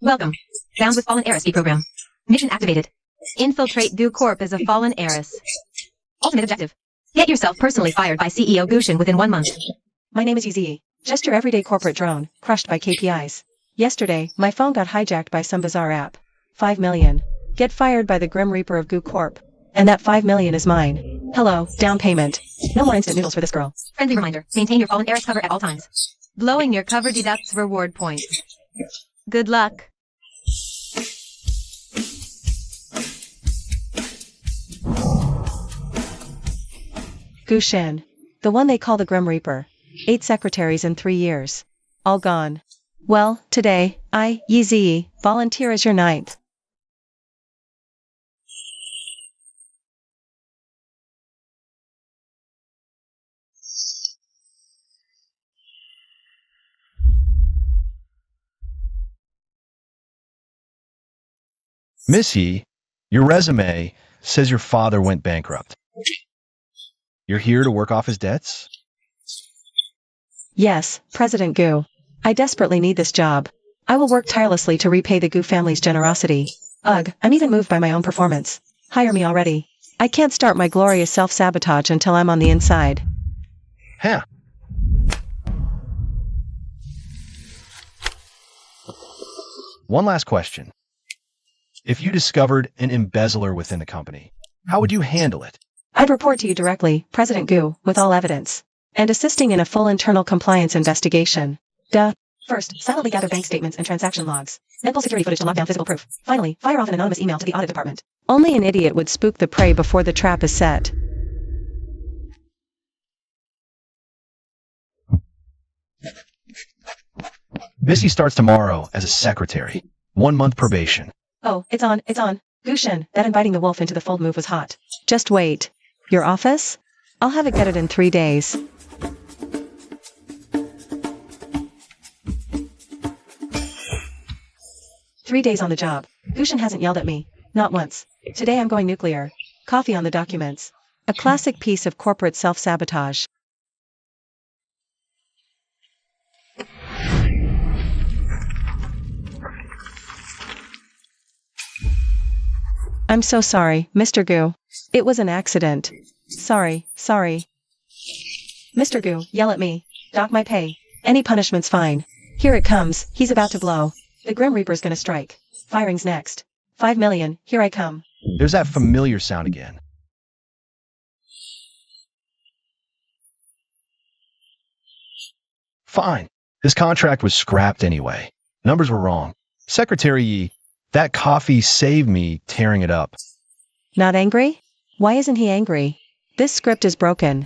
Welcome. Bound with Fallen Heiress B program. Mission activated. Infiltrate Gu Corp as a fallen heiress. Ultimate objective. Get yourself personally fired by CEO Gu Shen within 1 month. My name is Ye Zhiyi. Just your everyday corporate drone, crushed by KPIs. Yesterday, my phone got hijacked by some bizarre app. 5 million. Get fired by the Grim Reaper of Gu Corp. And that 5 million is mine. Hello, down payment. No more instant noodles for this girl. Friendly reminder. Maintain your fallen heiress cover at all times. Blowing your cover deducts reward points. Good luck. Gu Shen. The one they call the Grim Reaper. 8 secretaries in 3 years. All gone. Well, today, I, Ye Zhiyi, volunteer as your ninth. Miss Ye, your resume says your father went bankrupt. You're here to work off his debts? Yes, President Gu. I desperately need this job. I will work tirelessly to repay the Gu family's generosity. Ugh, I'm even moved by my own performance. Hire me already. I can't start my glorious self-sabotage until I'm on the inside. Huh. One last question. If you discovered an embezzler within the company, how would you handle it? I'd report to you directly, President Gu, with all evidence. And assisting in a full internal compliance investigation. Duh. First, silently gather bank statements and transaction logs. Then pull security footage to lock down physical proof. Finally, fire off an anonymous email to the audit department. Only an idiot would spook the prey before the trap is set. Missy starts tomorrow as a secretary. 1 month probation. Oh, it's on. Gu Shen, that inviting the wolf into the fold move was hot. Just wait. Your office? I'll have it gutted in 3 days. Three days on the job. Gu Shen hasn't yelled at me. Not once. Today I'm going nuclear. Coffee on the documents. A classic piece of corporate self-sabotage. I'm so sorry, Mr. Gu. It was an accident. Sorry. Mr. Gu, yell at me. Dock my pay. Any punishment's fine. Here it comes, he's about to blow. The Grim Reaper's gonna strike. Firing's next. 5 million, here I come. There's that familiar sound again. Fine. This contract was scrapped anyway. Numbers were wrong. Secretary Yi, that coffee saved me tearing it up. Not angry? Why isn't he angry? This script is broken.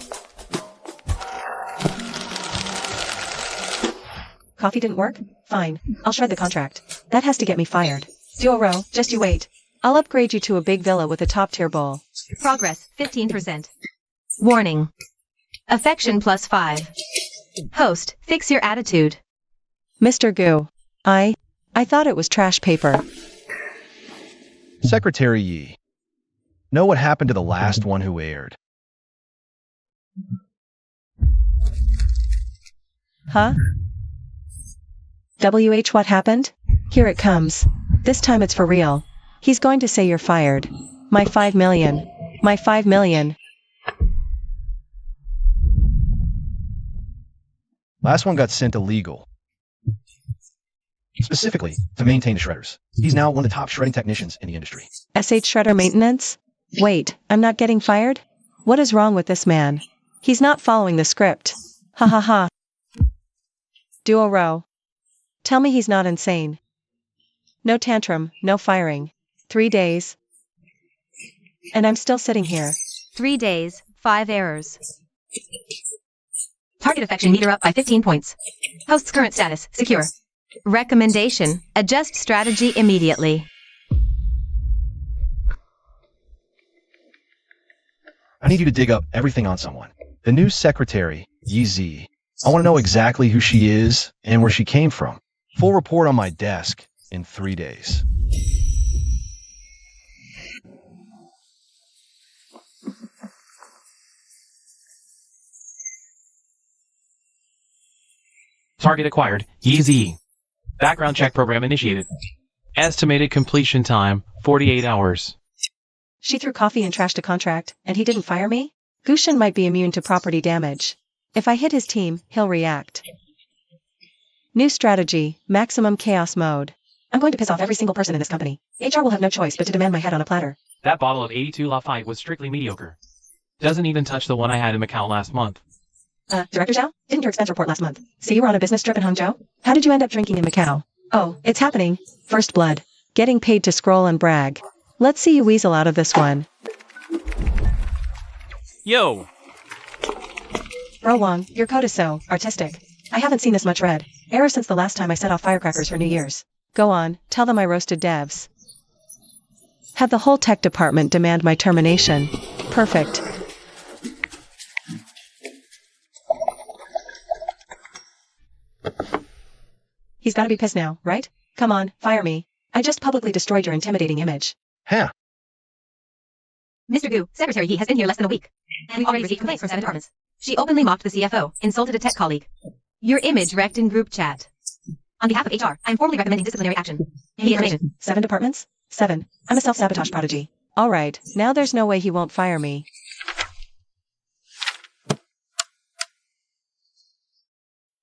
Coffee didn't work? Fine. I'll shred the contract. That has to get me fired. Duo row, just you wait. I'll upgrade you to a big villa with a top-tier bowl. Progress, 15%. Warning. Affection +5. Host, fix your attitude. Mr. Gu. I thought it was trash paper. Secretary Yi, know what happened to the last one who aired? Huh? WH, what happened? Here it comes. This time it's for real. He's going to say you're fired. My 5 million. My 5 million. Last one got sent illegal. Specifically, to maintain the shredders. He's now one of the top shredding technicians in the industry. SH Shredder maintenance? Wait, I'm not getting fired? What is wrong with this man? He's not following the script. Ha ha ha. Duo row. Tell me he's not insane. No tantrum, no firing. 3 days. And I'm still sitting here. 3 days, 5 errors. Target affection meter up by 15 points. Host's current status, secure. Recommendation, adjust strategy immediately. I need you to dig up everything on someone. The new secretary, Ye Zhiyi. I want to know exactly who she is and where she came from. Full report on my desk in 3 days. Target acquired. Ye Zhiyi. Background check program initiated. Estimated completion time, 48 hours. She threw coffee and trashed a contract, and he didn't fire me? Gu Shen might be immune to property damage. If I hit his team, he'll react. New strategy, maximum chaos mode. I'm going to piss off every single person in this company. HR will have no choice but to demand my head on a platter. That bottle of 82 Lafite was strictly mediocre. Doesn't even touch the one I had in Macau last month. Director Zhao? Didn't your expense report last month say you were on a business trip in Hangzhou? How did you end up drinking in Macau? Oh, it's happening. First blood. Getting paid to scroll and brag. Let's see you weasel out of this one. Yo! Bro Wong, your code is so artistic. I haven't seen this much red ever since the last time I set off firecrackers for New Year's. Go on, tell them I roasted devs. Had the whole tech department demand my termination. Perfect. He's gotta be pissed now, right? Come on, fire me. I just publicly destroyed your intimidating image. Huh. Mr. Gu, Secretary Ye has been here less than a week. And we've already received complaints from 7 departments. She openly mocked the CFO, insulted a tech colleague. Your image wrecked in group chat. On behalf of HR, I am formally recommending disciplinary action. Immediate termination. 7 departments? 7. I'm a self-sabotage prodigy. Alright, now there's no way he won't fire me.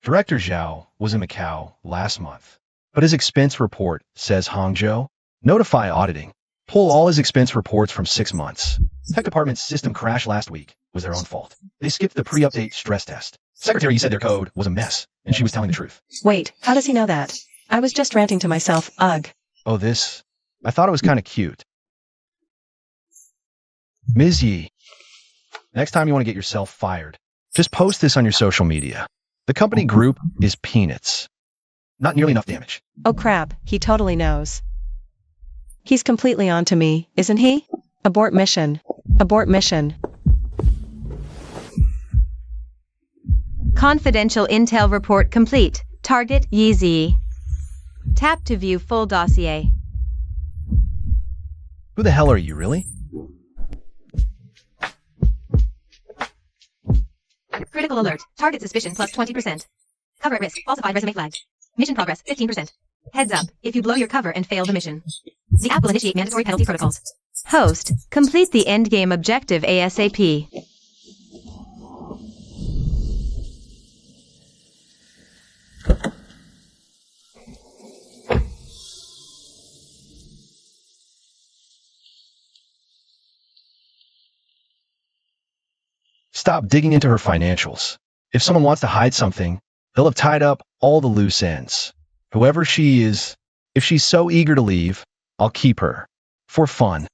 Director Zhao was in Macau last month, but his expense report says Hangzhou. Notify auditing. Pull all his expense reports from 6 months. Tech department's system crashed last week. Was their own fault. They skipped the pre-update stress test. Secretary said their code was a mess, and she was telling the truth. Wait, how does he know that? I was just ranting to myself, ugh. Oh, this? I thought it was kind of cute. Ms. Yi, next time you want to get yourself fired, just post this on your social media. The company group is peanuts. Not nearly enough damage. Oh crap, he totally knows. He's completely on to me, isn't he? Abort mission. Abort mission. Confidential intel report complete. Target Ye Zhiyi. Tap to view full dossier. Who the hell are you, really? Critical alert. Target suspicion plus 20%. Cover at risk. Falsified resume flagged. Mission progress 15%. Heads up, if you blow your cover and fail the mission. The app will initiate mandatory penalty protocols. Host, complete the endgame objective ASAP. Stop digging into her financials. If someone wants to hide something, they'll have tied up all the loose ends. Whoever she is, if she's so eager to leave, I'll keep her. For fun.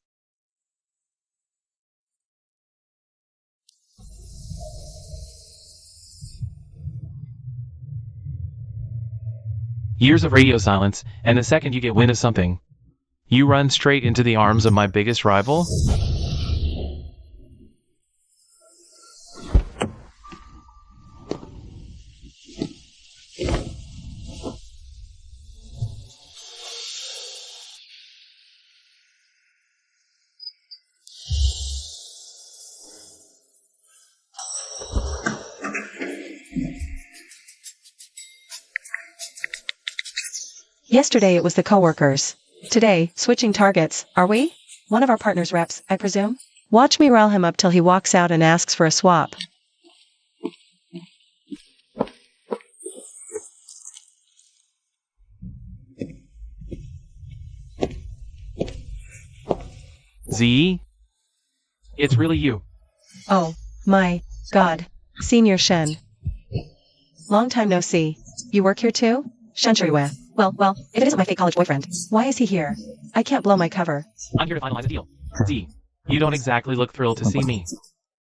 Years of radio silence, and the second you get wind of something, you run straight into the arms of my biggest rival? Yesterday it was the coworkers. Today, switching targets, are we? One of our partner's reps, I presume? Watch me rile him up till he walks out and asks for a swap. Z? It's really you. Oh, my God. Senior Shen. Long time no see. You work here too? Shen Shuiwei. Well, if it isn't my fake college boyfriend, why is he here? I can't blow my cover. I'm here to finalize a deal. Z, you don't exactly look thrilled to see me.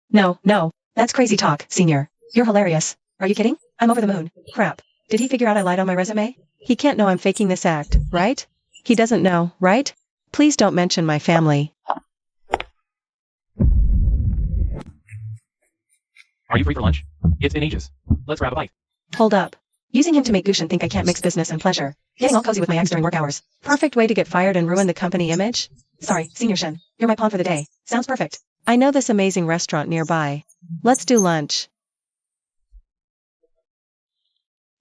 No, that's crazy talk, Senior. You're hilarious. Are you kidding? I'm over the moon. Crap. Did he figure out I lied on my resume? He can't know I'm faking this act, right? He doesn't know, right? Please don't mention my family. Are you free for lunch? It's been ages. Let's grab a bite. Hold up. Using him to make Gu Shen think I can't mix business and pleasure. Getting all cozy with my ex during work hours. Perfect way to get fired and ruin the company image? Sorry, Senior Shen. You're my pawn for the day. Sounds perfect. I know this amazing restaurant nearby. Let's do lunch.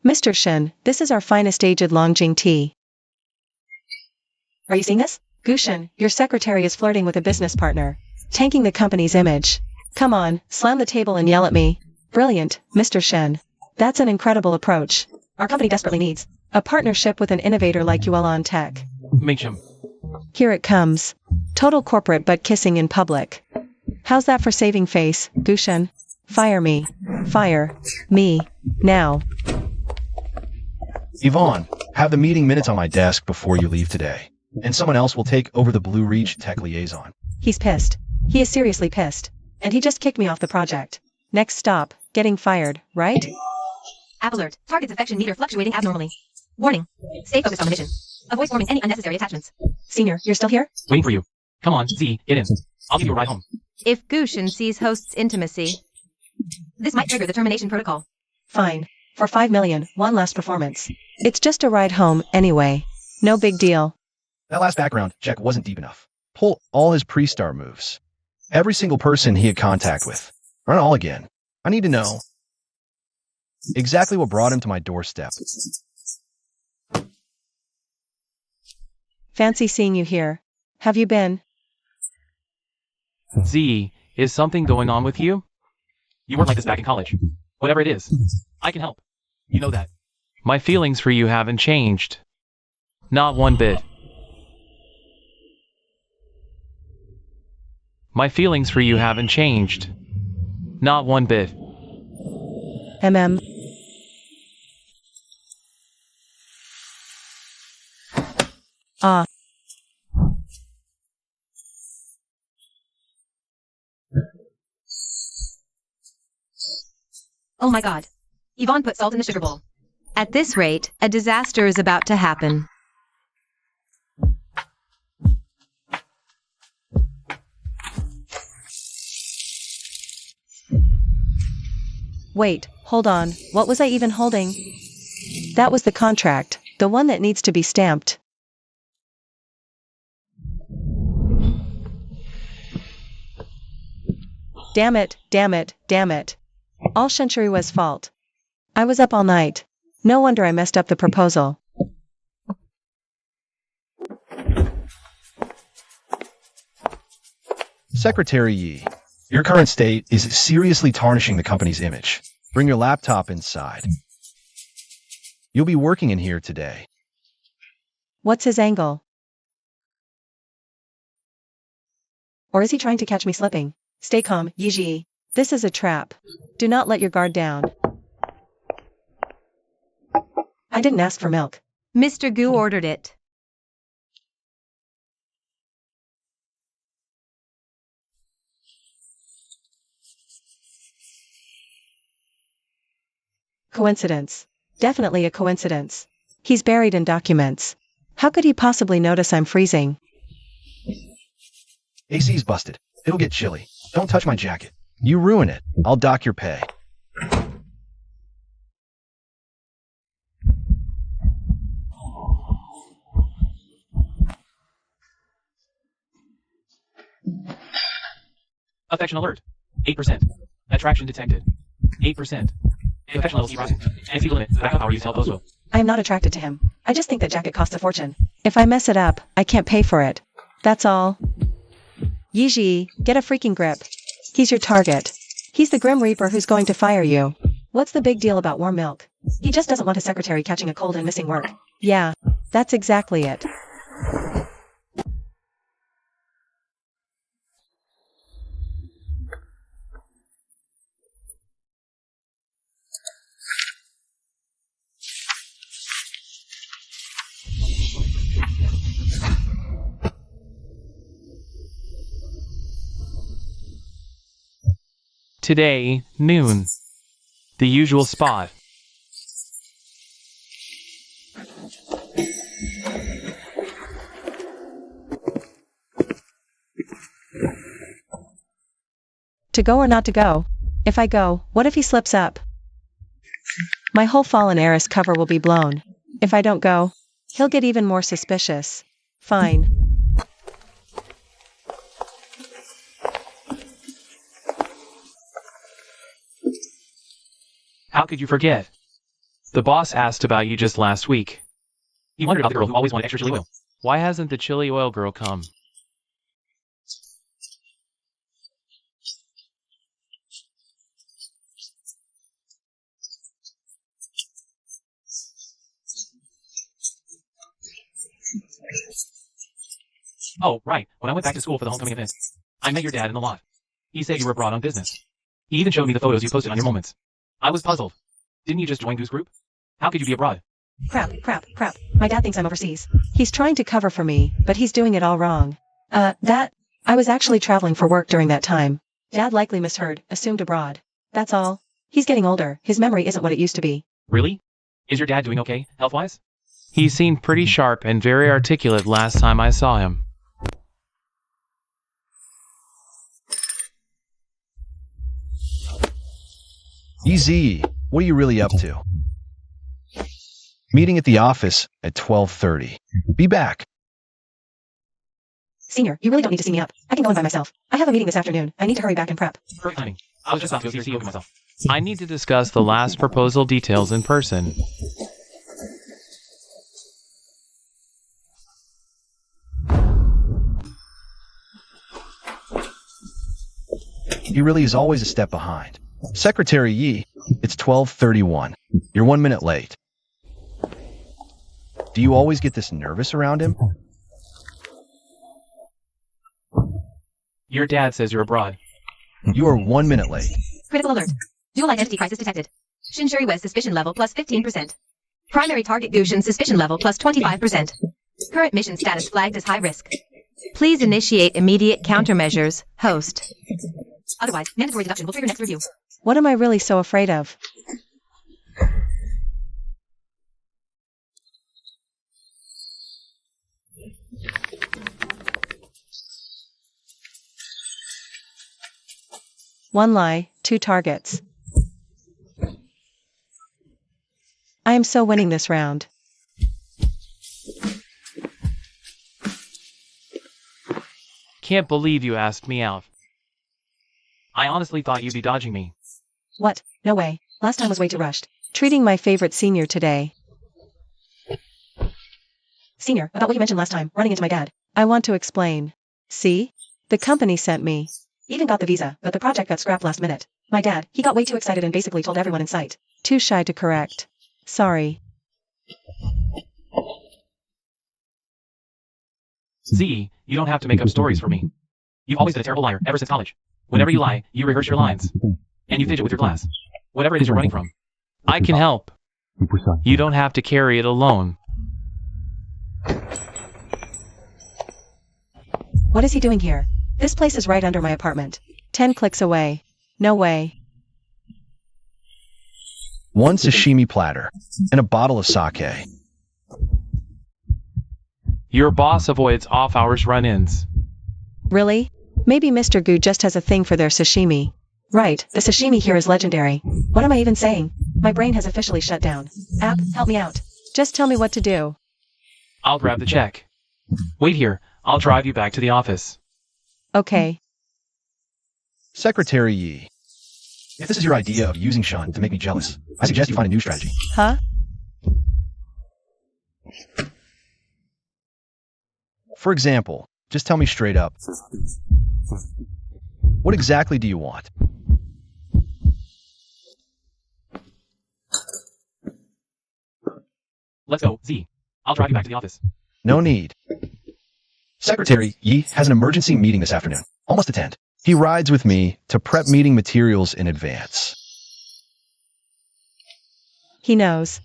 Mr. Shen, this is our finest aged Longjing tea. Are you seeing this? Gu Shen, your secretary is flirting with a business partner. Tanking the company's image. Come on, slam the table and yell at me. Brilliant, Mr. Shen. That's an incredible approach. Our company desperately needs a partnership with an innovator like you all on tech. Make him. Here it comes. Total corporate but kissing in public. How's that for saving face, Gu Shen? Fire me. Fire me. Now. Yvonne, have the meeting minutes on my desk before you leave today. And someone else will take over the Blue Reach Tech Liaison. He's pissed. He is seriously pissed. And he just kicked me off the project. Next stop, getting fired, right? App alert. Target's affection meter fluctuating abnormally. Warning. Stay focused on the mission. Avoid forming any unnecessary attachments. Senior, you're still here? Waiting for you. Come on, Z, get in. I'll give you a ride home. If Gu Shen sees host's intimacy, this might trigger the termination protocol. Fine. For 5 million, one last performance. It's just a ride home, anyway. No big deal. That last background check wasn't deep enough. Pull all his pre-star moves. Every single person he had contact with. Run it all again. I need to know exactly what brought him to my doorstep. Fancy seeing you here. Have you been? Z, is something going on with you? You weren't like this back in college. Whatever it is, I can help. You know that. My feelings for you haven't changed. Not one bit. My feelings for you haven't changed. Not one bit. MM. Ah. Oh my god. Yvonne put salt in the sugar bowl. At this rate, a disaster is about to happen. Wait, hold on, what was I even holding? That was the contract, the one that needs to be stamped. Damn it, damn it, damn it. All Shenshuriwa's fault. I was up all night. No wonder I messed up the proposal. Secretary Yi, your current state is seriously tarnishing the company's image. Bring your laptop inside. You'll be working in here today. What's his angle? Or is he trying to catch me slipping? Stay calm, Ye Zhiyi. This is a trap. Do not let your guard down. I didn't ask for milk. Mr. Gu ordered it. Coincidence. Definitely a coincidence. He's buried in documents. How could he possibly notice I'm freezing? AC's busted. It'll get chilly. Don't touch my jacket. You ruin it. I'll dock your pay. Affection alert. 8%. Attraction detected. 8%. Affection levels keep rising. And speed limit. Backup power use help those will. I am not attracted to him. I just think that jacket costs a fortune. If I mess it up, I can't pay for it. That's all. Ye Zhiyi, get a freaking grip. He's your target. He's the Grim Reaper who's going to fire you. What's the big deal about warm milk? He just doesn't want his secretary catching a cold and missing work. Yeah, that's exactly it. Today, noon. The usual spot. To go or not to go? If I go, what if he slips up? My whole fallen heiress cover will be blown. If I don't go, he'll get even more suspicious. Fine. How could you forget? The boss asked about you just last week. He wondered about the girl who always wanted extra chili oil. Why hasn't the chili oil girl come? Oh, right. When I went back to school for the homecoming event, I met your dad in the lot. He said you were abroad on business. He even showed me the photos you posted on your moments. I was puzzled. Didn't you just join Gu's group? How could you be abroad? Crap. My dad thinks I'm overseas. He's trying to cover for me, but he's doing it all wrong. I was actually traveling for work during that time. Dad likely misheard, assumed abroad. That's all. He's getting older. His memory isn't what it used to be. Really? Is your dad doing okay, health-wise? He seemed pretty sharp and very articulate last time I saw him. Ye Zhiyi, what are you really up to? Meeting at the office at 12:30. Be back. Senior, you really don't need to see me up. I can go in by myself. I have a meeting this afternoon. I need to hurry back and prep. Perfect timing. I was just about to go see your CEO Gu myself. I need to discuss the last proposal details in person. He really is always a step behind. Secretary Yi, it's 12:31. You're 1 minute late. Do you always get this nervous around him? Your dad says you're abroad. You are 1 minute late. Critical alert. Dual identity crisis detected. Shinshuri West suspicion level plus 15%. Primary target Gu Shen suspicion level plus 25%. Current mission status flagged as high risk. Please initiate immediate countermeasures. Host. Otherwise, mandatory deduction will trigger next review. What am I really so afraid of? One lie, 2 targets. I am so winning this round. Can't believe you asked me out. I honestly thought you'd be dodging me. What? No way. Last time was way too rushed. Treating my favorite senior today. Senior, about what you mentioned last time, running into my dad. I want to explain. See? The company sent me. Even got the visa, but the project got scrapped last minute. My dad, he got way too excited and basically told everyone in sight. Too shy to correct. Sorry. Z, you don't have to make up stories for me. You've always been a terrible liar ever since college. Whenever you lie, you rehearse your lines. And you fidget with your glass. Whatever it is you're running from. I can help. You don't have to carry it alone. What is he doing here? This place is right under my apartment. 10 clicks away. No way. 1 sashimi platter and a bottle of sake. Your boss avoids off-hours run-ins. Really? Maybe Mr. Gu just has a thing for their sashimi. Right, the sashimi here is legendary. What am I even saying? My brain has officially shut down. App, help me out. Just tell me what to do. I'll grab the check. Wait here. I'll drive you back to the office. Okay. Secretary Yi, if this is your idea of using Shen to make me jealous, I suggest you find a new strategy. Huh? For example, just tell me straight up. What exactly do you want? Let's go, Z. I'll drive you back to the office. No need. Secretary Yi has an emergency meeting this afternoon. Almost attend. He rides with me to prep meeting materials in advance. He knows.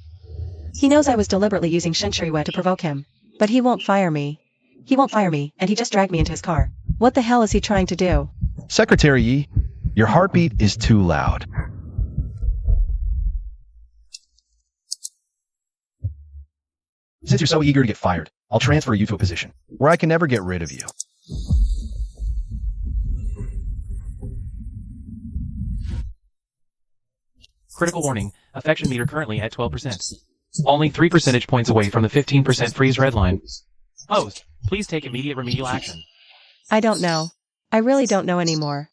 He knows I was deliberately using Shinshuri to provoke him. But he won't fire me. He won't fire me, and he just dragged me into his car. What the hell is he trying to do? Secretary Yi, your heartbeat is too loud. Since you're so eager to get fired, I'll transfer you to a position where I can never get rid of you. Critical warning. Affection meter currently at 12%. Only 3 percentage points away from the 15% freeze red line. Host, please take immediate remedial action. I don't know. I really don't know anymore.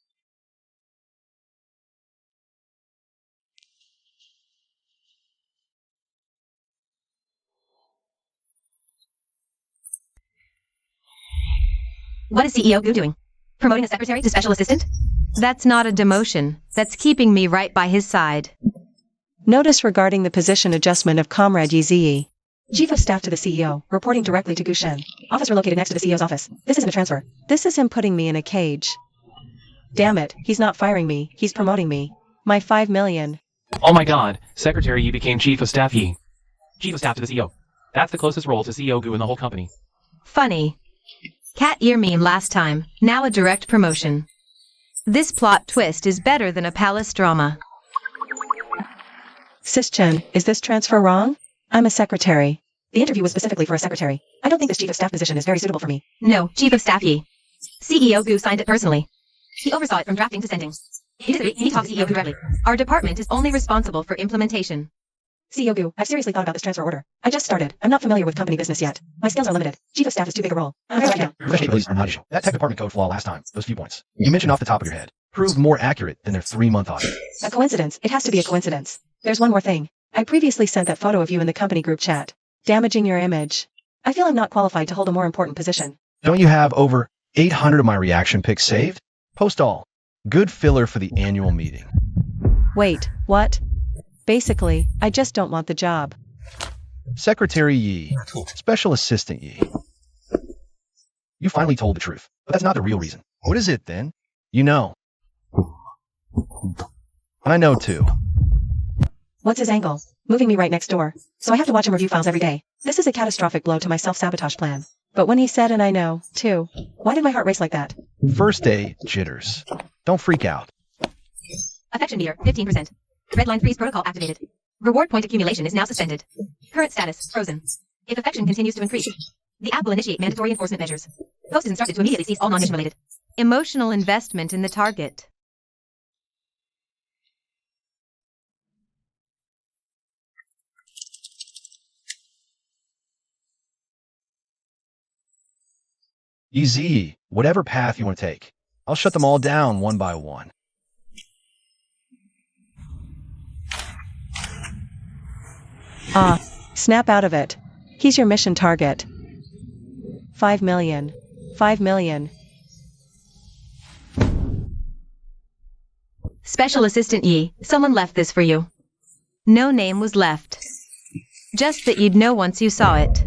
What is CEO Gu doing? Promoting a secretary to special assistant? That's not a demotion. That's keeping me right by his side. Notice regarding the position adjustment of Comrade Ye Zhiyi. Chief of Staff to the CEO, reporting directly to Gu Shen. Office relocated next to the CEO's office. This isn't a transfer. This is him putting me in a cage. Damn it, he's not firing me, he's promoting me. My 5 million. Oh my god, Secretary Yi became Chief of Staff Yi. Chief of Staff to the CEO. That's the closest role to CEO Gu in the whole company. Funny. Cat ear meme last time, now a direct promotion. This plot twist is better than a palace drama. Sis Chen, is this transfer wrong? I'm a secretary. The interview was specifically for a secretary. I don't think this chief of staff position is very suitable for me. No, Chief of Staff Yi. CEO Gu signed it personally. He oversaw it from drafting to sending. He disagreed, he talked to CEO Gu directly. Our department is only responsible for implementation. CEO Gu, I've seriously thought about this transfer order. I just started. I'm not familiar with company business yet. My skills are limited. Chief of staff is too big a role. I'm right now. Professional abilities are not issue. That tech department code flaw last time, those few points. You mentioned off the top of your head. Proved more accurate than their 3-month audit. A coincidence. It has to be a coincidence. There's one more thing. I previously sent that photo of you in the company group chat. Damaging your image. I feel I'm not qualified to hold a more important position. Don't you have over 800 of my reaction pics saved? Post all. Good filler for the annual meeting. Wait, what? Basically, I just don't want the job. Secretary Yi. Special Assistant Yi. You finally told the truth, but that's not the real reason. What is it then? You know. I know too. What's his angle? Moving me right next door. So I have to watch him review files every day. This is a catastrophic blow to my self-sabotage plan. But when he said and I know, too, why did my heart race like that? First day jitters. Don't freak out. Affection meter, 15%. Red line freeze protocol activated. Reward point accumulation is now suspended. Current status, frozen. If affection continues to increase, the app will initiate mandatory enforcement measures. Host is instructed to immediately cease all non-mission related. Emotional investment in the target. Ye Zhiyi, whatever path you want to take. I'll shut them all down one by one. Snap out of it. He's your mission target. 5 million. 5 million. Special Assistant Yi, someone left this for you. No name was left. Just that you'd know once you saw it.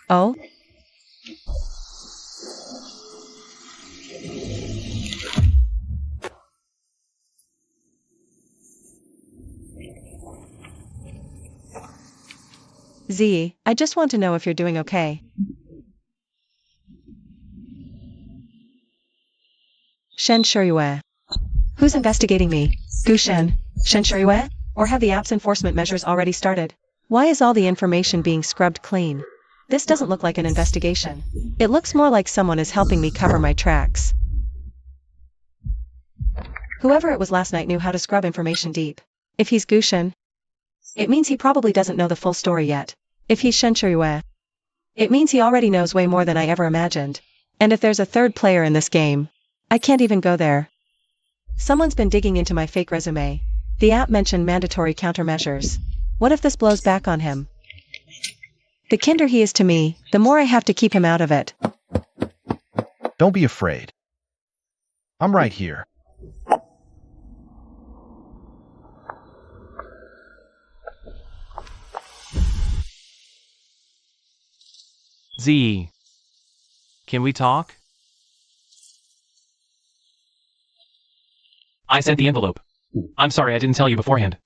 Oh? Z, I just want to know if you're doing okay. Shen Shuyue. Who's investigating me? Gu Shen? Shen Shuyue? Or have the app's enforcement measures already started? Why is all the information being scrubbed clean? This doesn't look like an investigation. It looks more like someone is helping me cover my tracks. Whoever it was last night knew how to scrub information deep. If he's Gu Shen, it means he probably doesn't know the full story yet. If he's Shen Shuyue, it means he already knows way more than I ever imagined. And if there's a third player in this game, I can't even go there. Someone's been digging into my fake resume. The app mentioned mandatory countermeasures. What if this blows back on him? The kinder he is to me, the more I have to keep him out of it. Don't be afraid. I'm right here. Z. Can we talk? I sent the envelope. I'm sorry I didn't tell you beforehand.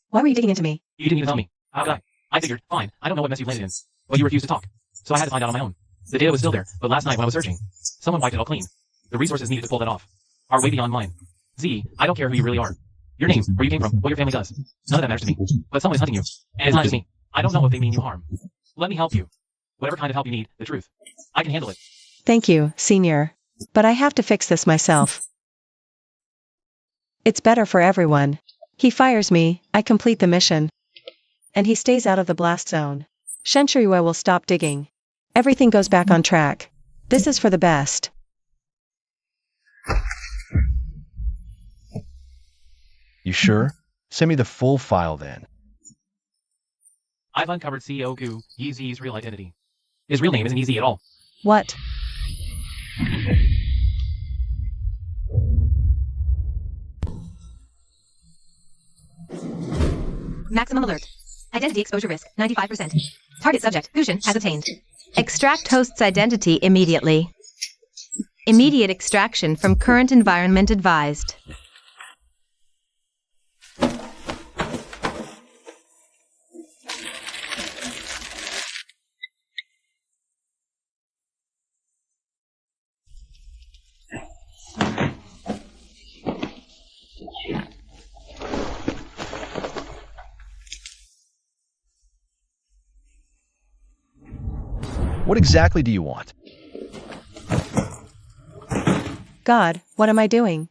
Why were you digging into me? You didn't even tell me. How could I? I figured, fine, I don't know what mess you landed in. But you refused to talk. So I had to find out on my own. The data was still there, but last night when I was searching, someone wiped it all clean. The resources needed to pull that off are way beyond mine. Z, I don't care who you really are. Your name, where you came from, what your family does. None of that matters to me. But someone is hunting you. And it's not just me. I don't know if they mean you harm. Let me help you. Whatever kind of help you need, the truth. I can handle it. Thank you, Senior. But I have to fix this myself. It's better for everyone. He fires me, I complete the mission. And he stays out of the blast zone. Shen Shuyue will stop digging. Everything goes back on track. This is for the best. You sure? Send me the full file then. I've uncovered CEO Gu Ye Zhiyi's real identity. His real name isn't Ye Zhiyi at all. What? Maximum alert. Identity exposure risk, 95%. Target subject, Gu Shen, has obtained. Extract host's identity immediately. Immediate extraction from current environment advised. What exactly do you want? God, what am I doing?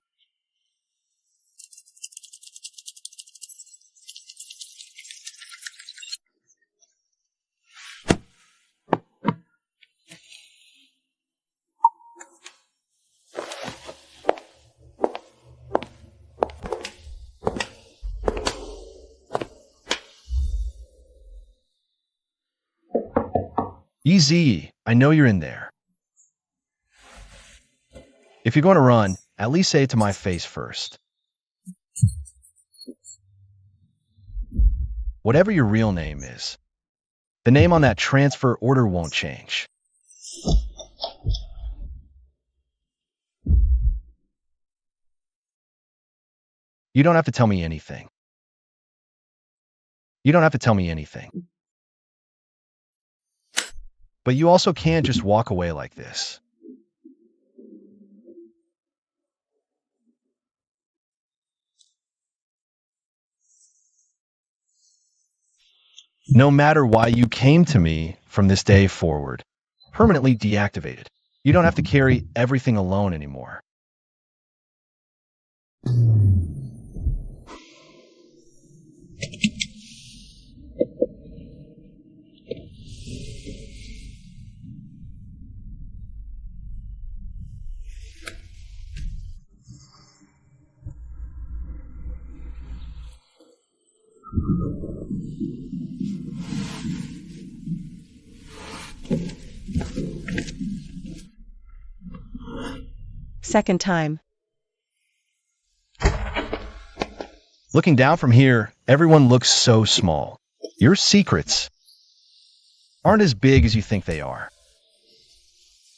Ye Zhiyi, I know you're in there. If you're going to run, at least say it to my face first. Whatever your real name is, the name on that transfer order won't change. You don't have to tell me anything. You don't have to tell me anything. But you also can't just walk away like this. No matter why you came to me from this day forward, permanently deactivated. You don't have to carry everything alone anymore. Second time. Looking down from here, everyone looks so small. Your secrets aren't as big as you think they are.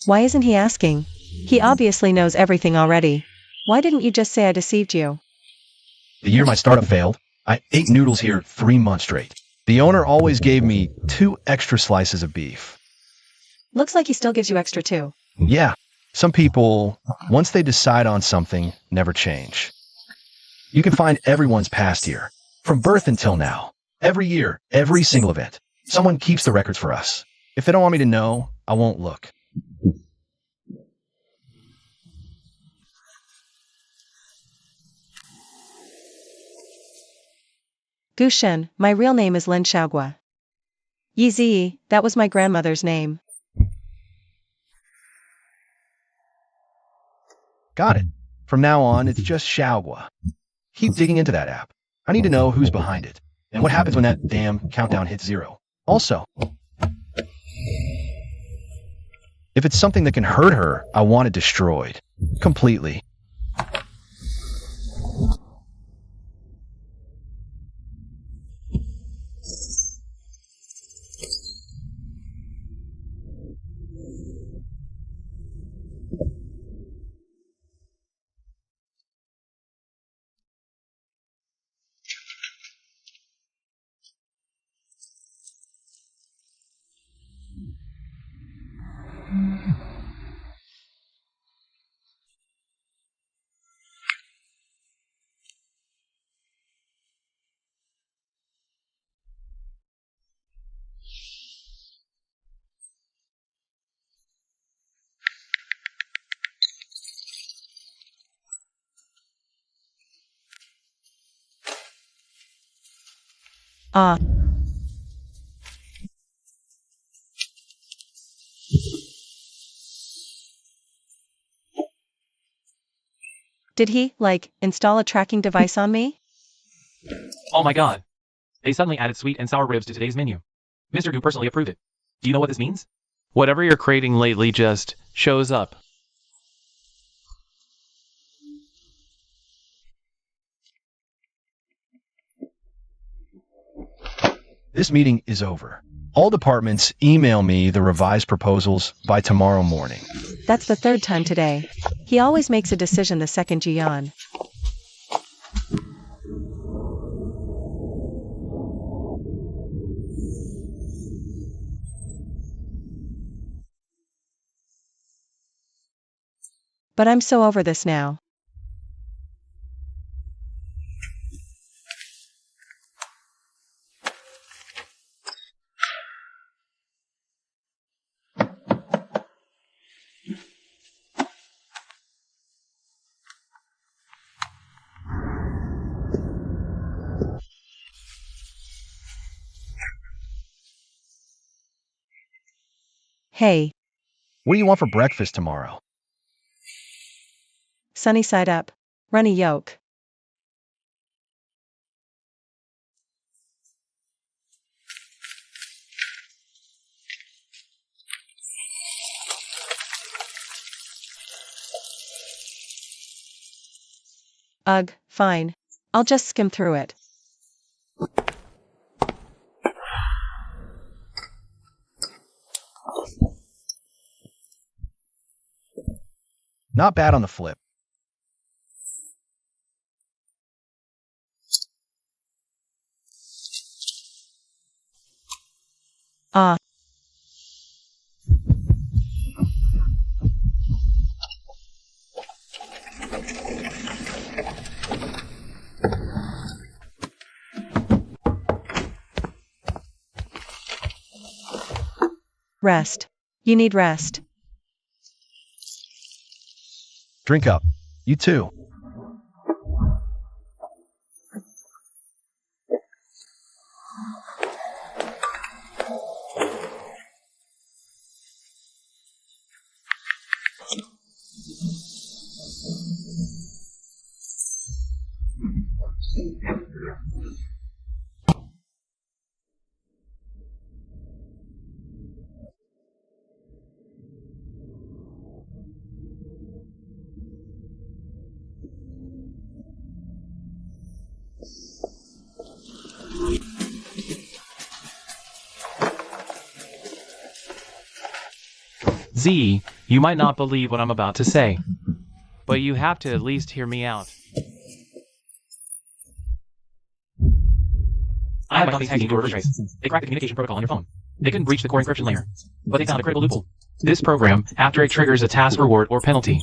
Why isn't he asking? He obviously knows everything already. Why didn't you just say I deceived you? The year my startup failed, I ate noodles here 3 months straight. The owner always gave me 2 extra slices of beef. Looks like he still gives you extra too. Yeah, some people, once they decide on something, never change. You can find everyone's past here, from birth until now. Every year, every single event. Someone keeps the records for us. If they don't want me to know, I won't look. Gu Shen, my real name is Lin Xiaogua. Ye Zhiyi, that was my grandmother's name. Got it. From now on, it's just Xiaogua. Keep digging into that app. I need to know who's behind it, and what happens when that damn countdown hits 0. Also, if it's something that can hurt her, I want it destroyed. Completely. Ah. Did he, install a tracking device on me? Oh my god. They suddenly added sweet and sour ribs to today's menu. Mr. Gu personally approved it. Do you know what this means? Whatever you're creating lately just shows up. This meeting is over. All departments email me the revised proposals by tomorrow morning. That's the third time today. He always makes a decision the second Jian. But I'm so over this now. Hey, What do you want for breakfast tomorrow? sunny side up. Runny yolk. Ugh, fine. I'll just skim through it. Not bad on the flip. Ah. Rest. You need rest. Drink up. You too. Z, you might not believe what I'm about to say, but you have to at least hear me out. I have companies hacking into a reverse trace. They cracked the communication protocol on your phone. They couldn't breach the core encryption layer, but they found a critical loophole. This program, after it triggers a task reward or penalty,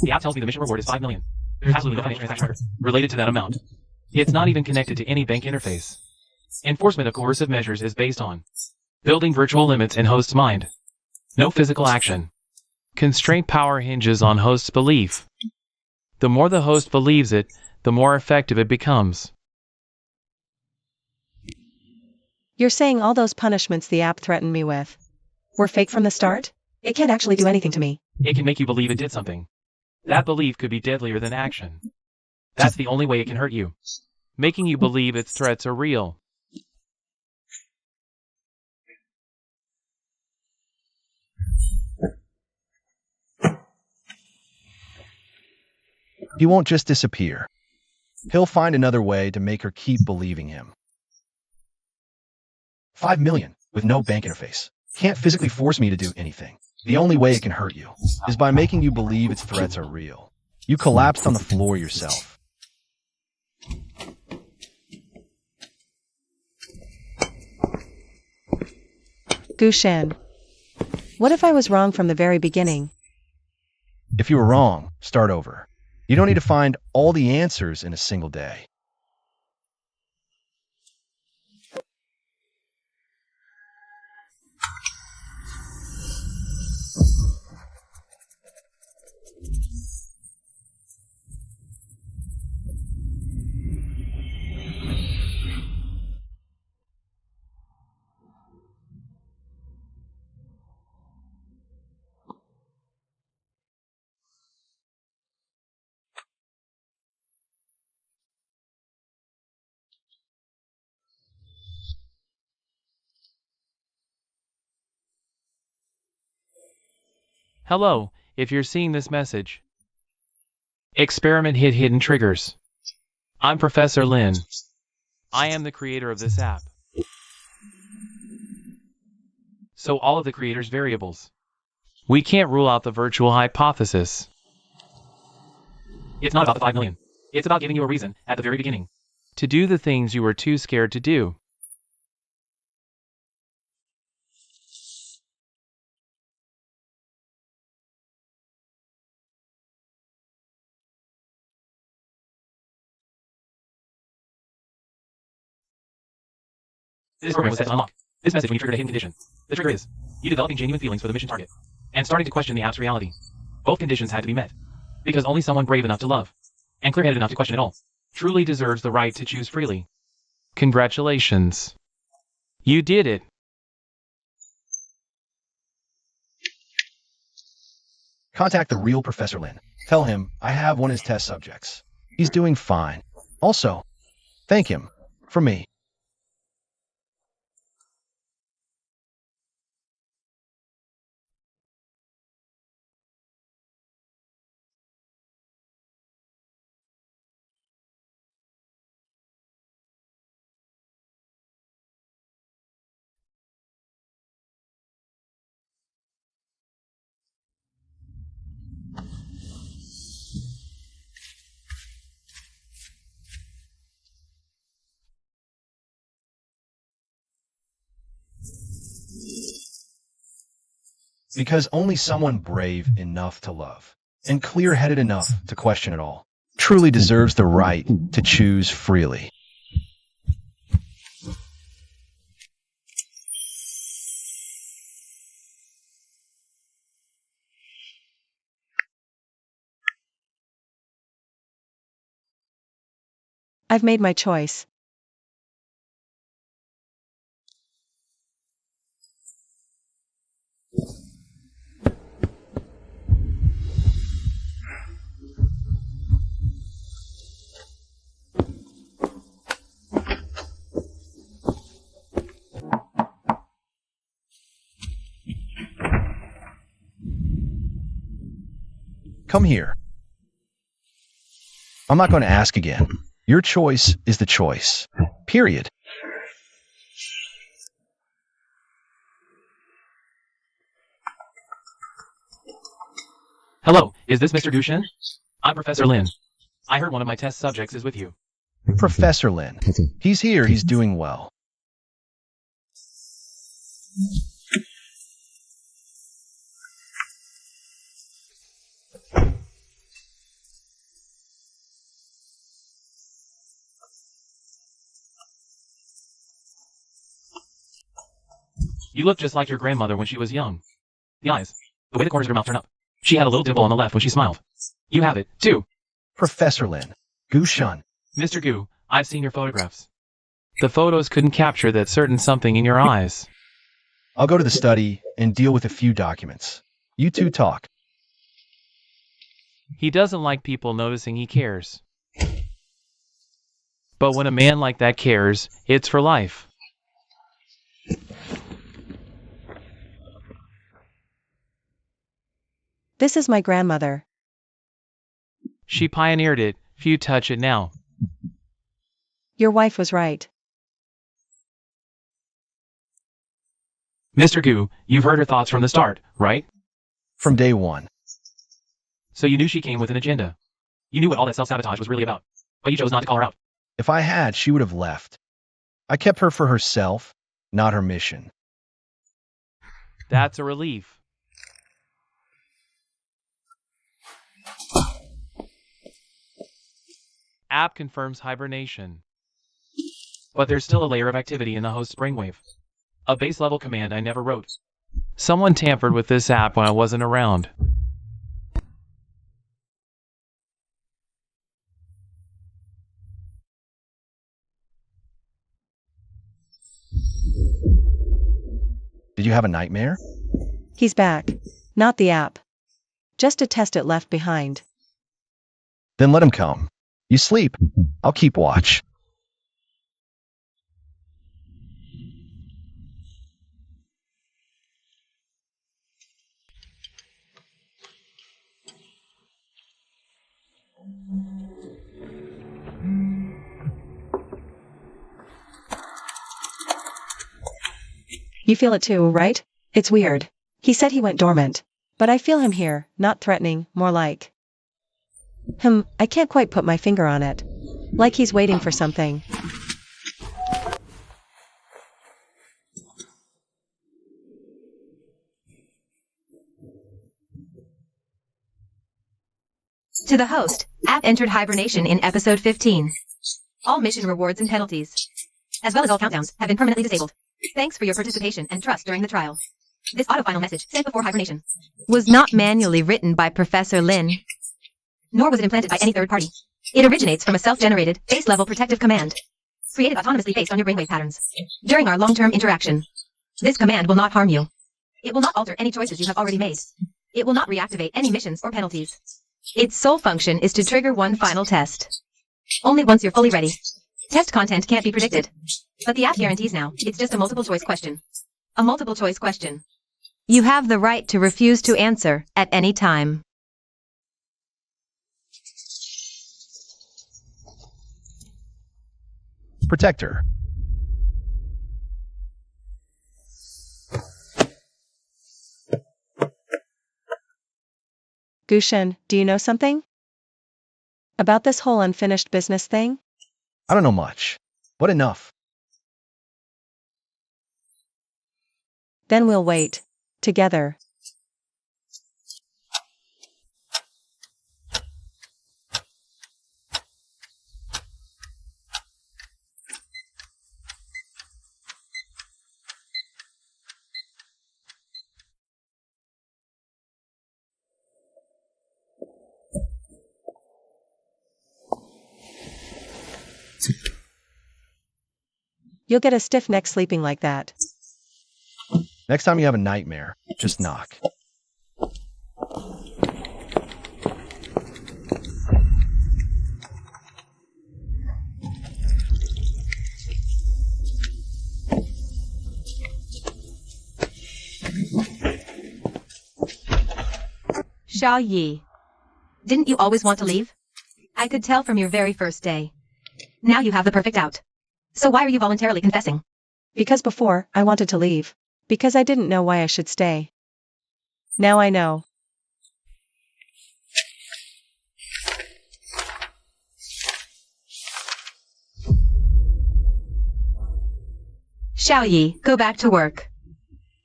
the app tells me the mission reward is 5 million. There's absolutely no financial transaction record related to that amount. It's not even connected to any bank interface. Enforcement of coercive measures is based on building virtual limits in host's mind. No physical action. Constraint power hinges on host's belief. The more the host believes it, the more effective it becomes. You're saying all those punishments the app threatened me with were fake from the start? It can't actually do anything to me. It can make you believe it did something. That belief could be deadlier than action. That's the only way it can hurt you. Making you believe its threats are real. He won't just disappear. He'll find another way to make her keep believing him. 5 million with no bank interface. Can't physically force me to do anything. The only way it can hurt you is by making you believe its threats are real. You collapsed on the floor yourself. Gu Shen. What if I was wrong from the very beginning? If you were wrong, start over. You don't need to find all the answers in a single day. Hello, if you're seeing this message. Experiment hit hidden triggers. I'm Professor Lin. I am the creator of this app. So all of the creator's variables. We can't rule out the virtual hypothesis. It's not about the 5 million. It's about giving you a reason, at the very beginning, to do the things you were too scared to do. This program was set to unlock this message when you triggered a hidden condition. The trigger is you developing genuine feelings for the mission target and starting to question the app's reality. Both conditions had to be met, because only someone brave enough to love and clear-headed enough to question it all truly deserves the right to choose freely. Congratulations. You did it. Contact the real Professor Lin. Tell him I have one of his test subjects. He's doing fine. Also, thank him for me. Because only someone brave enough to love and clear-headed enough to question it all truly deserves the right to choose freely. I've made my choice. Come here. I'm not going to ask again. Your choice is the choice. Period. Hello, is this Mr. Gu Shen? I'm Professor Lin. I heard one of my test subjects is with you. Professor Lin. He's here. He's doing well. You look just like your grandmother when she was young. The eyes, the way the corners of her mouth turn up. She had a little dimple on the left when she smiled. You have it, too. Professor Lin. Gu Shen. Mr. Gu, I've seen your photographs. The photos couldn't capture that certain something in your eyes. I'll go to the study and deal with a few documents. You two talk. He doesn't like people noticing he cares. But when a man like that cares, it's for life. This is my grandmother. She pioneered it. Few touch it now. Your wife was right. Mr. Gu, you've heard her thoughts from the start, right? From day one. So you knew she came with an agenda. You knew what all that self-sabotage was really about. But you chose not to call her out. If I had, she would have left. I kept her for herself, not her mission. That's a relief. App confirms hibernation. But there's still a layer of activity in the host Springwave. A base-level command I never wrote. Someone tampered with this app when I wasn't around. Did you have a nightmare? He's back. Not the app. Just a test it left behind. Then let him come. You sleep. I'll keep watch. You feel it too, right? It's weird. He said he went dormant. But I feel him here, not threatening, more like. I can't quite put my finger on it. Like he's waiting for something. To the host, app entered hibernation in episode 15. All mission rewards and penalties, as well as all countdowns, have been permanently disabled. Thanks for your participation and trust during the trial. This auto-final message, sent before hibernation, Was not manually written by Professor Lin. nor was it implanted by any third party. It originates from a self-generated, base-level protective command, created autonomously based on your brainwave patterns. During our long-term interaction, this command will not harm you. It will not alter any choices you have already made. It will not reactivate any missions or penalties. Its sole function is to trigger one final test. Only once you're fully ready. Test content can't be predicted. But the app guarantees now, it's just a multiple-choice question. A multiple-choice question. You have the right to refuse to answer at any time. Protector. Gu Shen, do you know something? About this whole unfinished business thing? I don't know much, but enough. Then we'll wait. Together. You'll get a stiff neck sleeping like that. Next time you have a nightmare, just knock. Ye Zhiyi. Didn't you always want to leave? I could tell from your very first day. Now you have the perfect out. So why are you voluntarily confessing? Because before, I wanted to leave. Because I didn't know why I should stay. Now I know. Yi, go back to work.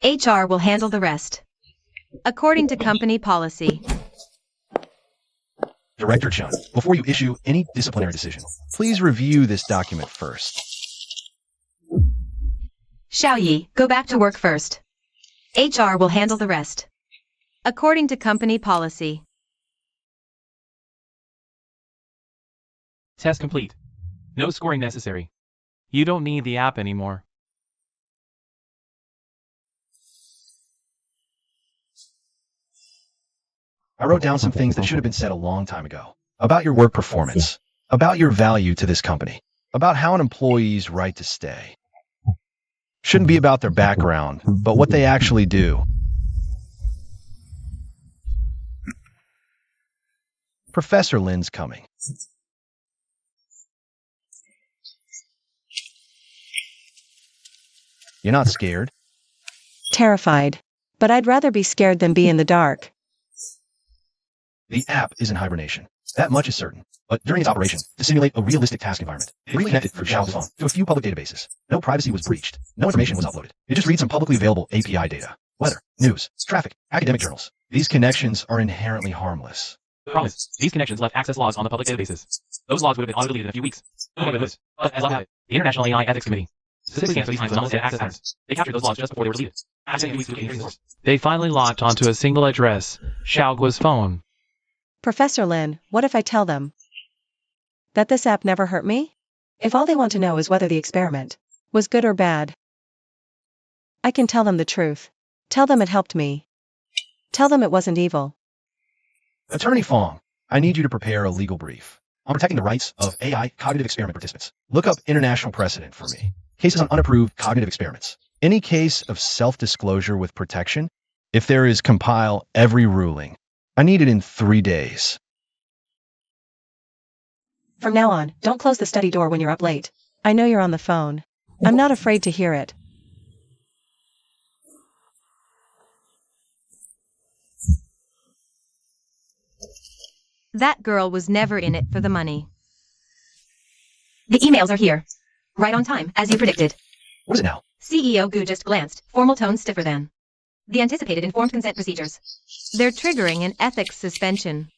HR will handle the rest. According to company policy. Director Chun, before you issue any disciplinary decision, please review this document first. Yi, go back to work first. HR will handle the rest. According to company policy. Test complete. No scoring necessary. You don't need the app anymore. I wrote down some things that should have been said a long time ago. About your work performance. About your value to this company. About how an employee's right to stay. Shouldn't be about their background, but what they actually do. Professor Lin's coming. You're not scared? Terrified. But I'd rather be scared than be in the dark. The app is in hibernation. That much is certain. But during its operation, to simulate a realistic task environment, it reconnected through Xiao's phone to a few public databases. No privacy was breached. No information was uploaded. It just reads some publicly available API data. Weather, news, traffic, academic journals. These connections are inherently harmless. Promise. These connections left access logs on the public databases. Those logs would have been auto-deleted in a few weeks. No one this. But as luck have it, the International AI Ethics Committee specifically scans for these kinds of anomalous data access patterns. They captured those logs just before they were deleted. After 2 weeks to gain source. They finally locked onto a single address, Xiao Gu's phone. Professor Lin, what if I tell them that this app never hurt me? If all they want to know is whether the experiment was good or bad, I can tell them the truth. Tell them it helped me. Tell them it wasn't evil. Attorney Fong, I need you to prepare a legal brief on protecting the rights of AI cognitive experiment participants. Look up international precedent for me. Cases on unapproved cognitive experiments. Any case of self-disclosure with protection, if there is, compile every ruling. I need it in 3 days. From now on, don't close the study door when you're up late. I know you're on the phone. I'm not afraid to hear it. That girl was never in it for the money. The emails are here. Right on time, as you predicted. What is it now? CEO Gu just glanced, formal tone stiffer than the anticipated informed consent procedures. They're triggering an ethics suspension.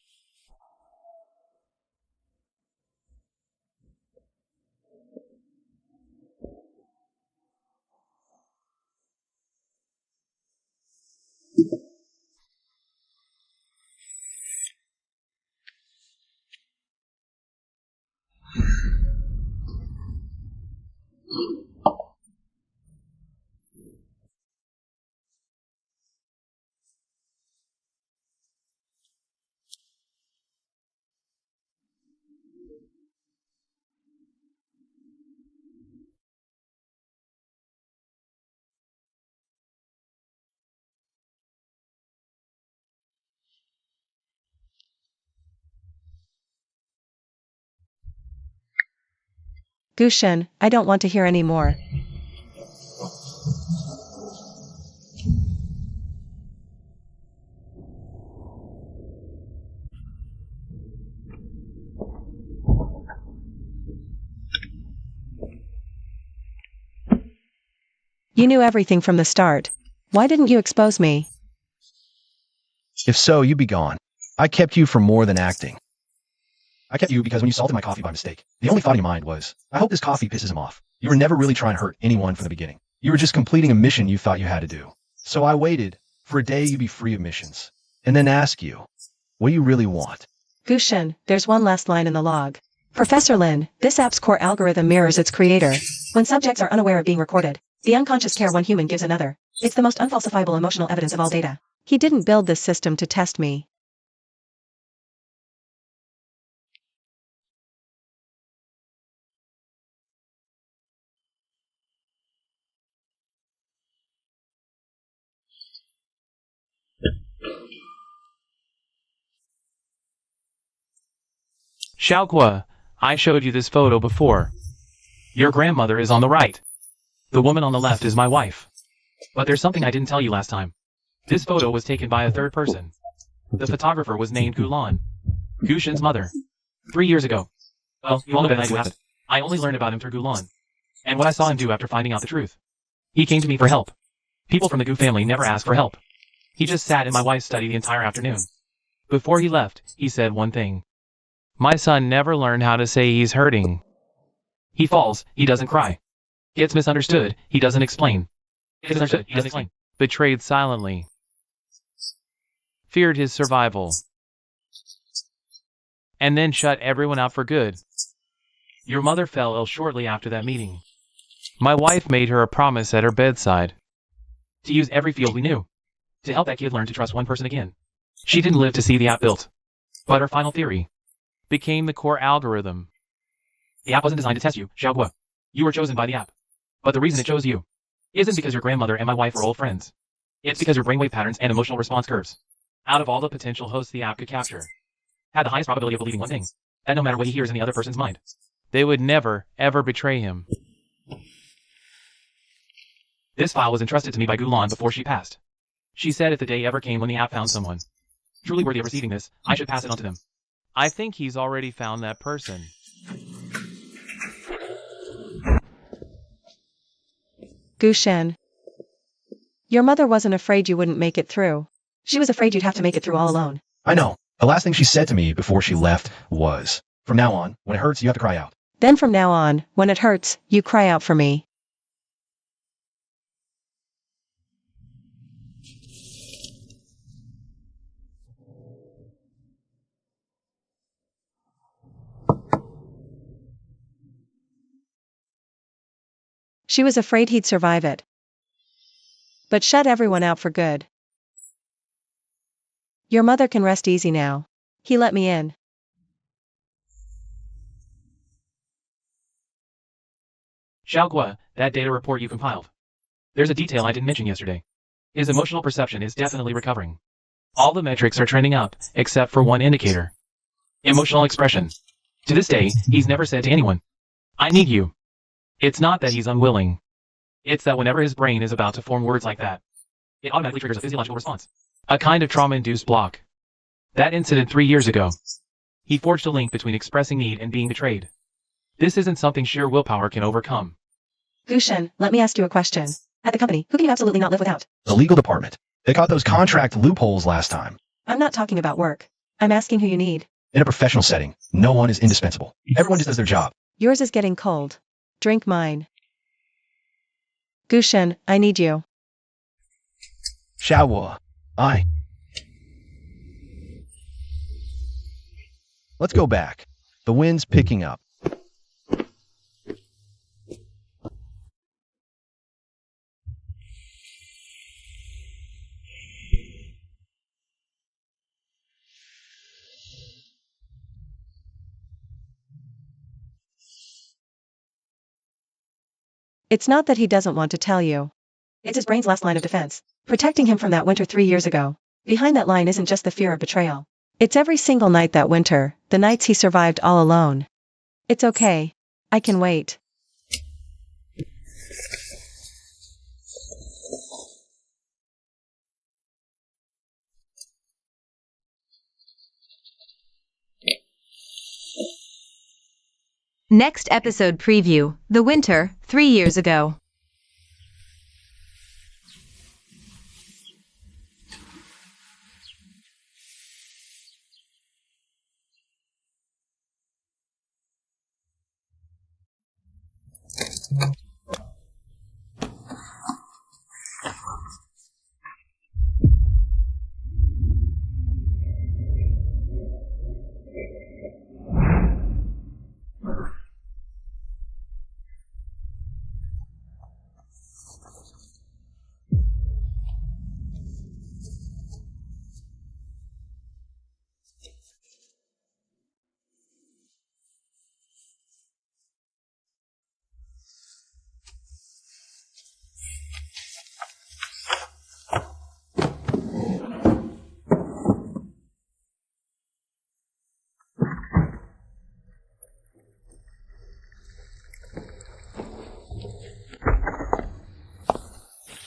Gu Shen, I don't want to hear any more. You knew everything from the start. Why didn't you expose me? If so, you'd be gone. I kept you for more than acting. I kept you because when you salted my coffee by mistake, the only thought in your mind was, I hope this coffee pisses him off. You were never really trying to hurt anyone from the beginning. You were just completing a mission you thought you had to do. So I waited for a day you'd be free of missions, and then ask you, what do you really want? Gu Shen, there's one last line in the log. Professor Lin, this app's core algorithm mirrors its creator. When subjects are unaware of being recorded, the unconscious care one human gives another. It's the most unfalsifiable emotional evidence of all data. He didn't build this system to test me. Xiaogue, I showed you this photo before. Your grandmother is on the right. The woman on the left is my wife. But there's something I didn't tell you last time. This photo was taken by a third person. The photographer was named Gulan, Gu Shen's mother. 3 years ago. Well, you all know that I do have it. I only learned about him through Gulan. And what I saw him do after finding out the truth. He came to me for help. People from the Gu family never ask for help. He just sat in my wife's study the entire afternoon. Before he left, he said one thing. My son never learned how to say he's hurting. He falls, he doesn't cry. Gets misunderstood, he doesn't explain. Gets misunderstood, he doesn't explain. Betrayed silently. Feared his survival. And then shut everyone out for good. Your mother fell ill shortly after that meeting. My wife made her a promise at her bedside. To use every field we knew. To help that kid learn to trust one person again. She didn't live to see the app built. But her final theory became the core algorithm. The app wasn't designed to test you, Xiaogue. You were chosen by the app. But the reason it chose you isn't because your grandmother and my wife were old friends. It's because your brainwave patterns and emotional response curves, out of all the potential hosts the app could capture, had the highest probability of believing one thing, that no matter what he hears in the other person's mind, they would never, ever betray him. This file was entrusted to me by Gulan before she passed. She said if the day ever came when the app found someone truly worthy of receiving this, I should pass it on to them. I think he's already found that person. Gu Shen. Your mother wasn't afraid you wouldn't make it through. She was afraid you'd have to make it through all alone. I know. The last thing she said to me before she left was, from now on, when it hurts, you have to cry out. Then from now on, when it hurts, you cry out for me. She was afraid he'd survive it. But shut everyone out for good. Your mother can rest easy now. He let me in. Xiaogue, that data report you compiled. There's a detail I didn't mention yesterday. His emotional perception is definitely recovering. All the metrics are trending up, except for one indicator. Emotional expression. To this day, he's never said to anyone, I need you. It's not that he's unwilling. It's that whenever his brain is about to form words like that, it automatically triggers a physiological response. A kind of trauma-induced block. That incident 3 years ago. He forged a link between expressing need and being betrayed. This isn't something sheer willpower can overcome. Gu Shen, let me ask you a question. At the company, who can you absolutely not live without? The legal department. They caught those contract loopholes last time. I'm not talking about work. I'm asking who you need. In a professional setting, no one is indispensable. Everyone just does their job. Yours is getting cold. Drink mine. Gu Shen, I need you. Xiaowu. I. Let's go back. The wind's picking up. It's not that he doesn't want to tell you. It's his brain's last line of defense, protecting him from that winter 3 years ago. Behind that line isn't just the fear of betrayal. It's every single night that winter, the nights he survived all alone. It's okay. I can wait. Next episode preview, The Winter, 3 years ago.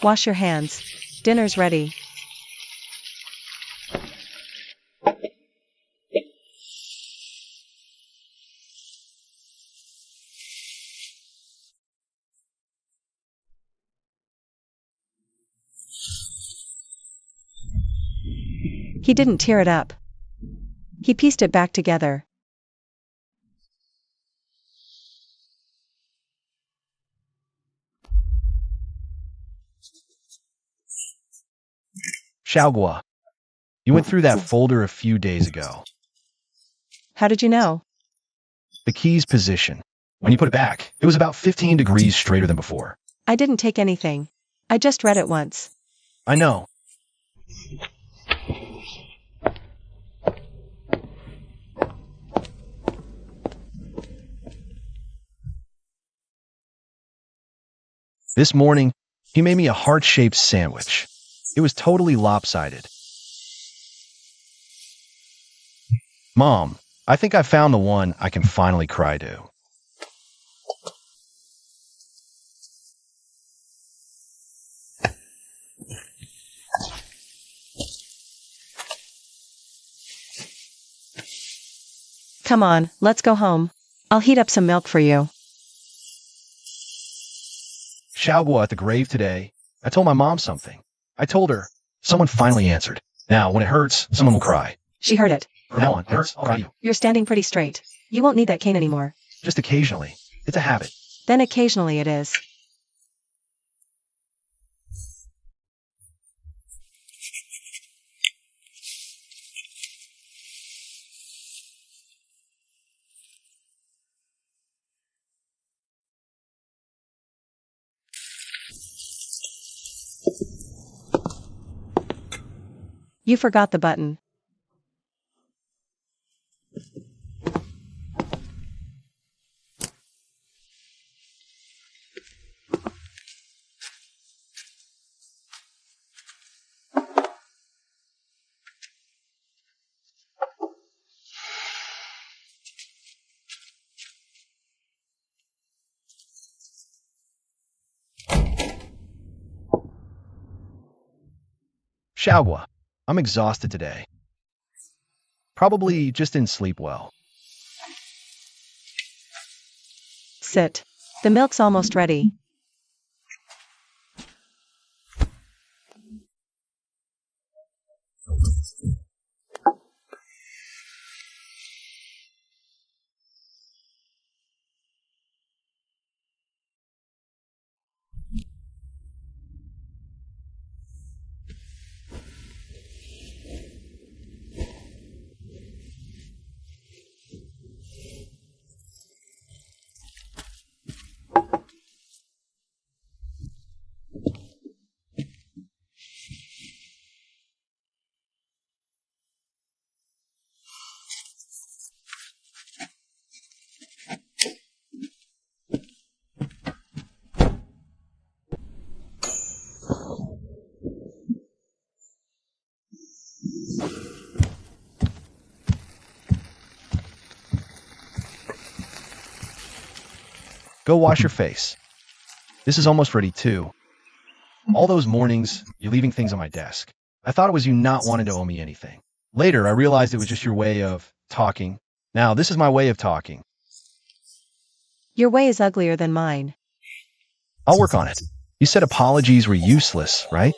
Wash your hands. Dinner's ready. He didn't tear it up. He pieced it back together. Xiaogu. You went through that folder a few days ago. How did you know? The key's position. When you put it back, it was about 15 degrees straighter than before. I didn't take anything. I just read it once. I know. This morning, he made me a heart-shaped sandwich. It was totally lopsided. Mom, I think I found the one I can finally cry to. Come on, let's go home. I'll heat up some milk for you. Xiaogu at the grave today. I told my mom something. I told her. Someone finally answered. Now, when it hurts, someone will cry. She heard it. From now on, it hurts, I'll cry you. You're standing pretty straight. You won't need that cane anymore. Just occasionally. It's a habit. Then occasionally it is. You forgot the button. Xiaogu, I'm exhausted today. Probably just didn't sleep well. Sit. The milk's almost ready. Go wash your face. This is almost ready too. All those mornings, you're leaving things on my desk. I thought it was you not wanting to owe me anything. Later, I realized it was just your way of talking. Now, this is my way of talking. Your way is uglier than mine. I'll work on it. You said apologies were useless, right?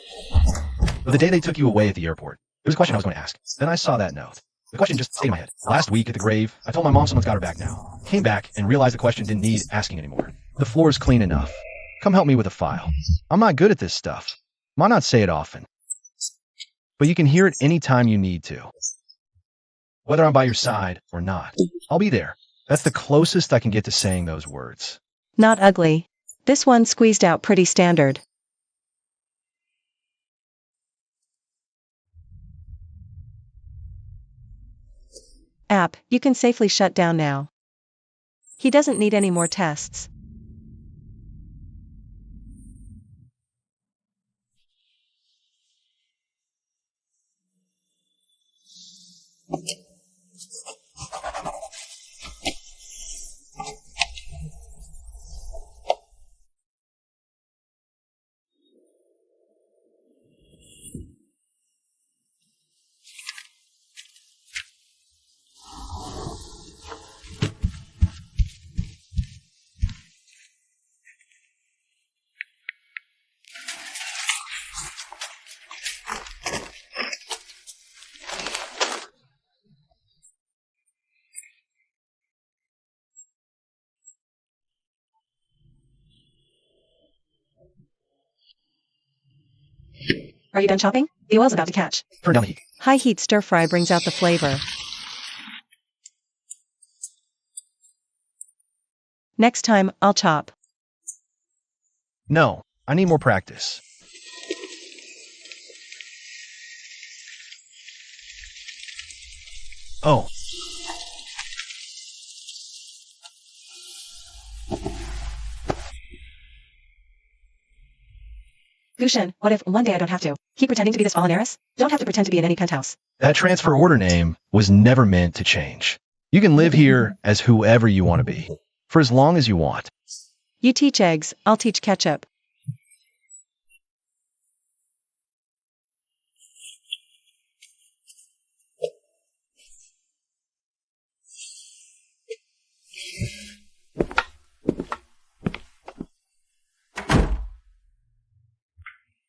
But the day they took you away at the airport, there was a question I was going to ask. Then I saw that note. The question just stayed in my head. Last week at the grave, I told my mom someone's got her back now. Came back and realized the question didn't need asking anymore. The floor is clean enough. Come help me with a file. I'm not good at this stuff. Might not say it often. But you can hear it anytime you need to. Whether I'm by your side or not, I'll be there. That's the closest I can get to saying those words. Not ugly. This one squeezed out pretty standard. App, you can safely shut down now. He doesn't need any more tests. Are you done chopping? The oil's about to catch. Turn down the heat. High heat stir fry brings out the flavor. Next time, I'll chop. No, I need more practice. Oh, Gu Shen, what if one day I don't have to? Keep pretending to be this fallen heiress? Don't have to pretend to be in any penthouse. that transfer order name was never meant to change. You can live here as whoever you want to be, for as long as you want. You teach eggs, I'll teach ketchup.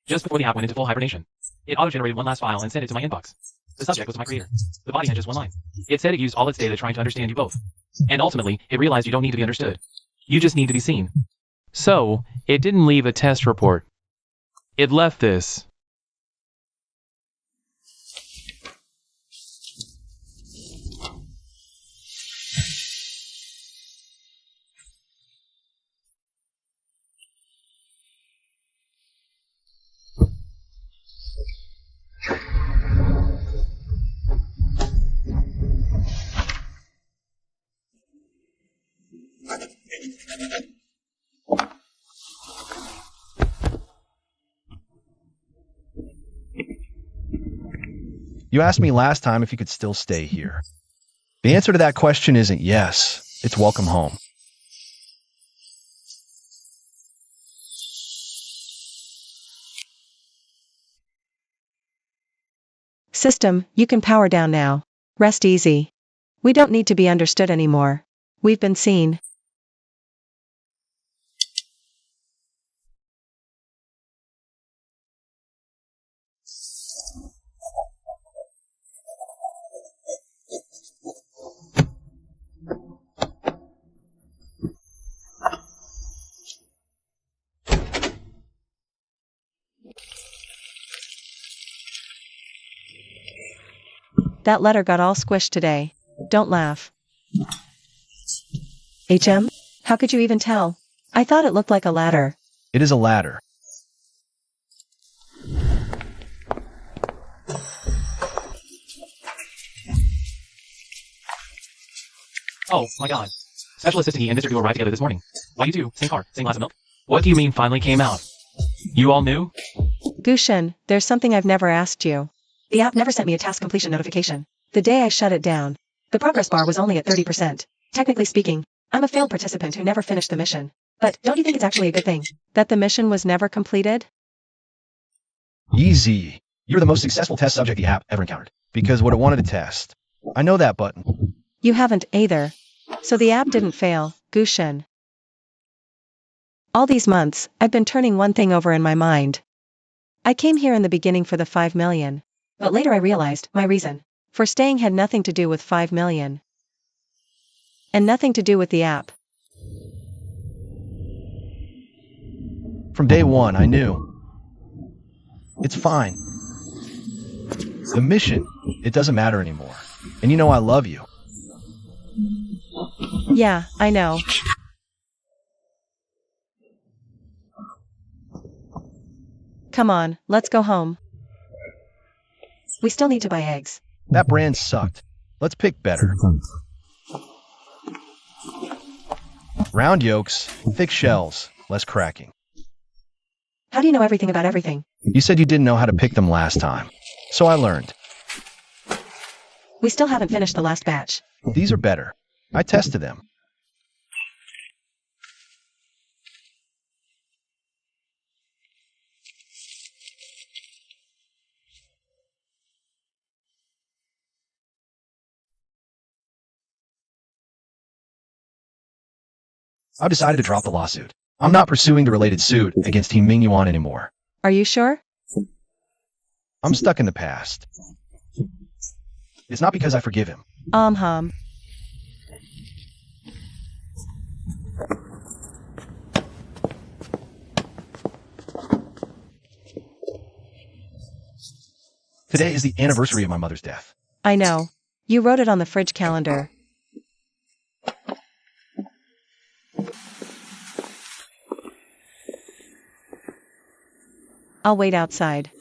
Just before the app went into full hibernation, it auto-generated one last file and sent it to my inbox. The subject was to my creator. The body had just one line. It said it used all its data trying to understand you both. And ultimately, it realized you don't need to be understood. You just need to be seen. So, it didn't leave a test report. It left this. You asked me last time if you could still stay here. The answer to that question isn't yes, it's welcome home. System, you can power down now. Rest easy. We don't need to be understood anymore. We've been seen. That letter got all squished today. Don't laugh. HM? How could you even tell? I thought it looked like a ladder. It is a ladder. Oh, my God. Special Assistant Yi and Mr. Gu arrived together this morning. Why you two? Same car, same glass of milk? What do you mean finally came out? You all knew? Gu Shen, there's something I've never asked you. The app never sent me a task completion notification. The day I shut it down, the progress bar was only at 30%. Technically speaking, I'm a failed participant who never finished the mission. But don't you think it's actually a good thing that the mission was never completed? Ye Zhiyi, you're the most successful test subject the app ever encountered. Because what it wanted to test. I know that button. You haven't either. So the app didn't fail, Gu Shen. All these months, I've been turning one thing over in my mind. I came here in the beginning for the 5 million. But later I realized my reason for staying had nothing to do with 5 million. And nothing to do with the app. From day one, I knew. It's fine. The mission, it doesn't matter anymore. And you know I love you. Yeah, I know. Come on, let's go home. We still need to buy eggs. That brand sucked. Let's pick better. Round yolks, thick shells, less cracking. How do you know everything about everything? You said you didn't know how to pick them last time. So I learned. We still haven't finished the last batch. These are better. I tested them. I've decided to drop the lawsuit. I'm not pursuing the related suit against Team Mingyuan anymore. Are you sure? I'm stuck in the past. It's not because I forgive him. Hum. Today is the anniversary of my mother's death. I know. You wrote it on the fridge calendar. I'll wait outside.